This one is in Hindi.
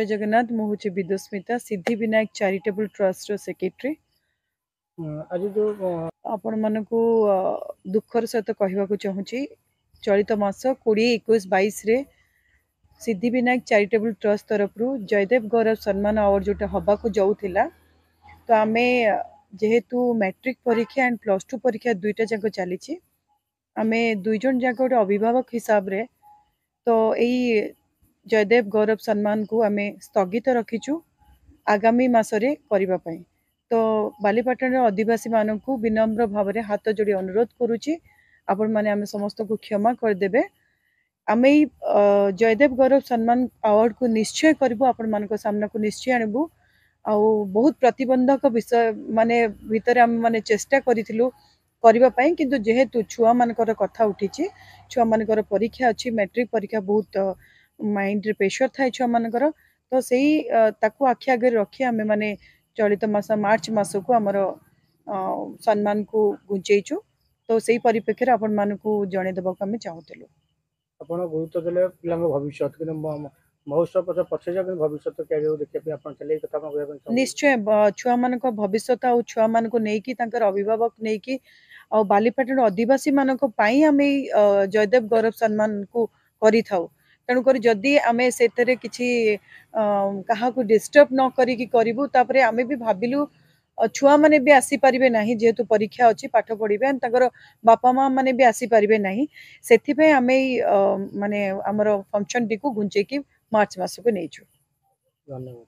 जय जगन्नाथ मु हूँ विदुस्मिता सिद्धि विनायक चैरिटेबल ट्रस्ट रो सेक्रेटरी। आज जो आपण मानकु दुखर सहित कहवाक चाहूँगी चलित मास 20-21-22 रे सिद्धि विनायक चैरिटेबल ट्रस्ट तरफ जयदेव गौरव सम्मान अवार्ड जोटा हवाक जाऊला तो आम जेहेतु मैट्रिक परीक्षा एंड +2 परीक्षा दुईटा जाक चली आम दुईज जाक गोटे अभिभावक हिसाब रे तो यही जयदेव गौरव सम्मान को आम स्थगित रखीचु आगामी मासरे करबा पई। तो बालीपाटन आदिवासी मानक विनम्र भाव में हाथ जोड़ी अनुरोध करुच्ची आपण मैंने आम समस्त को क्षमा करदे। आम जयदेव गौरव सम्मान अवार्ड को निश्चय करूँ आपण मान सामना को निश्चय आणबू आ बहुत प्रतिबंधक विषय माने भितर आम माने चेष्टा करूँ करने किंतु जेहेतु छुआ मानकर कथा उठी छुआ मानकर परीक्षा अच्छी मैट्रिक परीक्षा बहुत माइंड रे प्रेशर थाए छुआ मानकर तो सही ताकू आखि आगे रखी आम मैंने चलित मास मार्च मास को आमर सम्मान को घुंचेचु तो सही परिप्रेक्षी में आपण मान जनईदेवा आम चाहूलु। ଆପଣ ଗୁରୁତ୍ୱ ଦେଲେ ପିଲାଙ୍କ ଭବିଷ୍ୟତ କିନ୍ତୁ ମହୋତ୍ସବ ପଛ ପଛେ ଯାକ ଭବିଷ୍ୟତ କ୍ୟାରିୟର ଦେଖିବା ପାଇଁ ଆପଣ ଚାଲେ କଥା ଆପଣ କହିବା ପାଇଁ निश्चय छुआ मान भविष्यत आ छुआ मान नहीं अभिभावक नहीं आ बालीपाटन आदिवासी मान आम जयदेव गौरव सम्मान को करि थाउ तेणुक जदि आम से किसी क्या डिस्टर्ब न करूँ तापर आम भी भाविलु छुआ मैंने भी आसीपारे ना जेहेतु परीक्षा अच्छी पाठ पढ़े बापा माँ मैंने भी आसीपारे ना से आम माने आमर फंक्शन टी को घुंचे मार्च मास को नहीं। धन्यवाद।